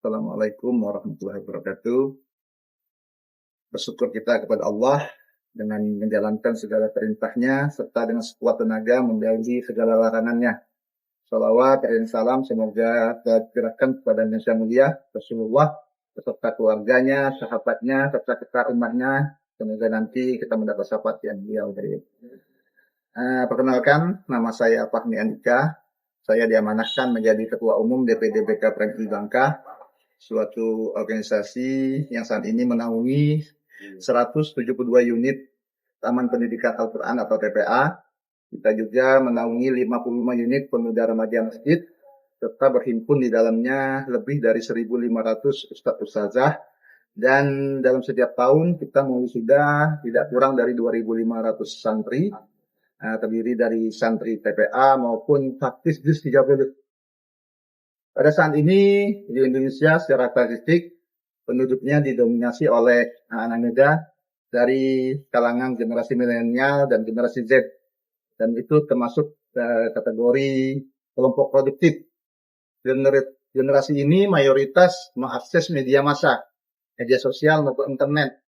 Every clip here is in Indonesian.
Assalamualaikum warahmatullahi wabarakatuh. Bersyukur kita kepada Allah dengan menjalankan segala perintahnya serta dengan sekuat tenaga menjauhi segala larangannya. Salawat dan salam semoga tercurahkan kepada Nabi mulia Rasulullah beserta keluarganya, sahabatnya, serta kita umatnya. Semoga nanti kita mendapat syafaat yang beliau dari. Perkenalkan, nama saya Fahmi Andika. Saya diamanahkan menjadi Ketua Umum DPD BK Prempi Bangka, suatu organisasi yang saat ini menaungi 172 unit Taman Pendidikan Al-Quran atau TPA. Kita juga menaungi 55 unit pemuda remaja masjid, serta berhimpun di dalamnya lebih dari 1.500 ustadz ustazah. Dan dalam setiap tahun kita sudah tidak kurang dari 2.500 santri, terdiri dari santri TPA maupun faktis JUS 30. Pada saat ini di Indonesia secara statistik penduduknya didominasi oleh anak-anak muda dari kalangan generasi milenial dan generasi Z, dan itu termasuk kategori kelompok produktif. Generasi ini mayoritas mengakses media massa, media sosial maupun internet.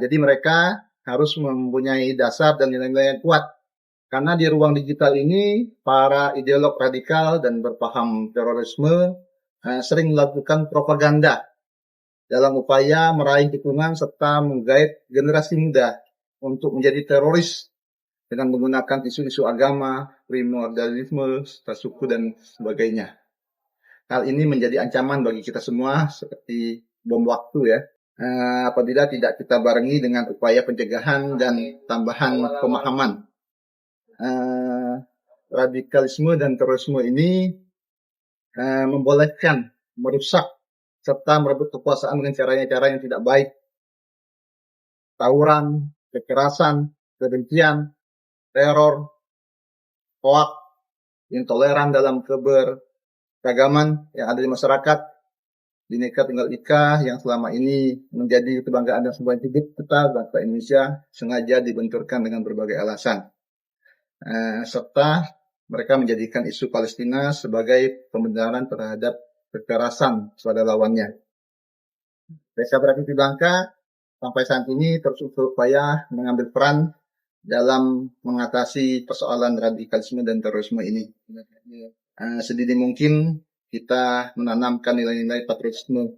Jadi mereka harus mempunyai dasar dan nilai-nilai yang kuat. Karena di ruang digital ini, para ideolog radikal dan berpaham terorisme sering melakukan propaganda dalam upaya meraih dukungan serta menggait generasi muda untuk menjadi teroris dengan menggunakan isu-isu agama, primordialisme, suku dan sebagainya. Hal ini menjadi ancaman bagi kita semua seperti bom waktu ya. Apabila tidak kita barengi dengan upaya pencegahan dan tambahan pemahaman. Radikalisme dan terorisme ini membolehkan merusak serta merebut kekuasaan dengan cara yang tidak baik. Tawuran, kekerasan, kebencian, teror, hoak, intoleran dalam keberagaman yang ada di masyarakat, Bhinneka Tunggal Ika yang selama ini menjadi kebanggaan dan sebuah hidup kita bangsa Indonesia sengaja dibenturkan dengan berbagai alasan. Serta mereka menjadikan isu Palestina sebagai pembenaran terhadap kekerasan pada lawannya. Desa Prempi Bangka sampai saat ini terus berupaya mengambil peran dalam mengatasi persoalan radikalisme dan terorisme ini. Sedini mungkin kita menanamkan nilai-nilai patriotisme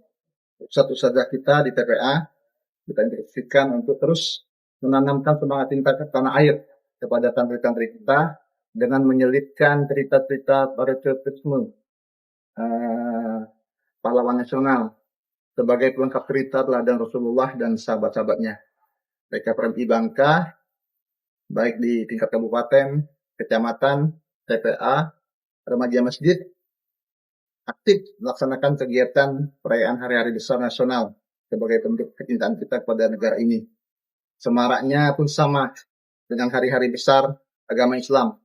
ustadz-ustazah kita di TPA. Kita intensifkan untuk terus menanamkan semangat cinta ke tanah air kepada santri-santri kita dengan menyelipkan cerita-cerita patriotisme pahlawan nasional sebagai pelengkap cerita teladan Rasulullah dan sahabat-sahabatnya. BK Prempi Bangka, baik di tingkat kabupaten, kecamatan, TPA, remaja masjid, aktif melaksanakan kegiatan perayaan hari-hari besar nasional sebagai bentuk kecintaan kita kepada negara ini. Semaraknya pun sama dengan hari-hari besar agama Islam.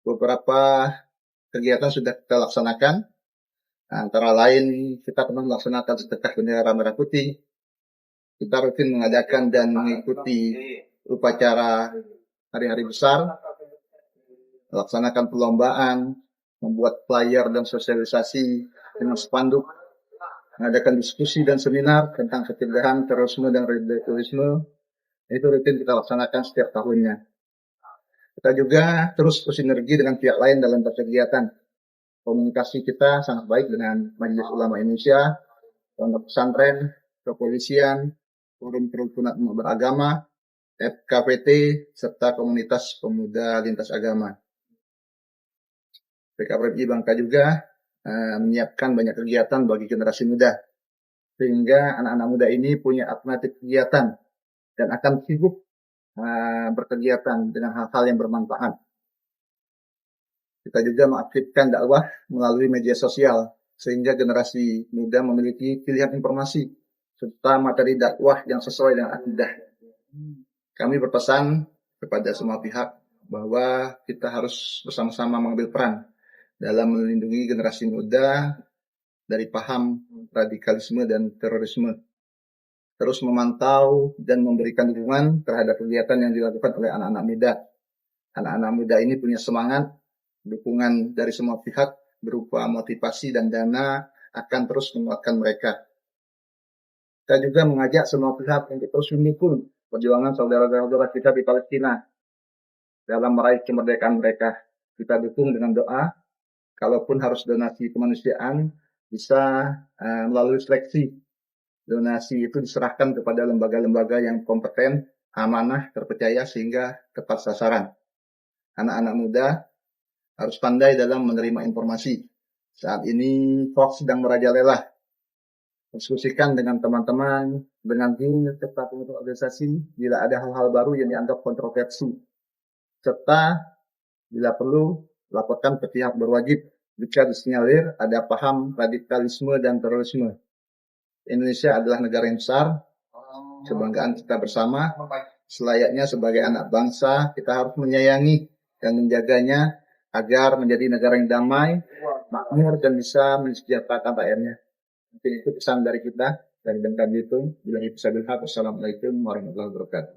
Beberapa kegiatan sudah kita laksanakan, antara lain kita pernah melaksanakan sedekah bendera merah putih. Kita rutin mengadakan dan mengikuti upacara hari-hari besar, melaksanakan perlombaan, membuat flyer dan sosialisasi dengan spanduk, mengadakan diskusi dan seminar tentang pencegahan terorisme dan radikalisme. Itu rutin kita laksanakan setiap tahunnya. Kita juga terus bersinergi dengan pihak lain dalam kegiatan. Komunikasi kita sangat baik dengan Majelis Ulama Indonesia, pondok pesantren, kepolisian, forum kerukunan umat beragama, FKPT, serta komunitas pemuda lintas agama. BK Prempi Bangka juga menyiapkan banyak kegiatan bagi generasi muda, sehingga anak-anak muda ini punya alternatif kegiatan dan akan sibuk berkegiatan dengan hal-hal yang bermanfaat. Kita juga mengaktifkan dakwah melalui media sosial, sehingga generasi muda memiliki pilihan informasi serta materi dakwah yang sesuai dengan akidah. Kami berpesan kepada semua pihak bahwa kita harus bersama-sama mengambil peran dalam melindungi generasi muda dari paham radikalisme dan terorisme. Terus memantau dan memberikan dukungan terhadap kegiatan yang dilakukan oleh anak-anak muda. Anak-anak muda ini punya semangat, dukungan dari semua pihak berupa motivasi dan dana akan terus menguatkan mereka. Kita juga mengajak semua pihak untuk terus mendukung perjuangan saudara-saudara kita di Palestina dalam meraih kemerdekaan mereka. Kita dukung dengan doa, kalaupun harus donasi kemanusiaan, bisa melalui seleksi. Donasi itu diserahkan kepada lembaga-lembaga yang kompeten, amanah, terpercaya, sehingga tepat sasaran. Anak-anak muda harus pandai dalam menerima informasi. Saat ini hoax sedang merajalela. Diskusikan dengan teman-teman, dengan diri serta pengurus organisasi bila ada hal-hal baru yang dianggap kontroversi. Serta bila perlu laporkan ke pihak berwajib jika disinyalir ada paham radikalisme dan terorisme. Indonesia adalah negara yang besar, kebanggaan kita bersama. Selayaknya sebagai anak bangsa, kita harus menyayangi dan menjaganya agar menjadi negara yang damai, makmur, dan bisa mensejahterakan rakyatnya. Mungkin itu pesan dari kita, dari Bengkak itu. Bila itu saya Assalamualaikum warahmatullahi wabarakatuh.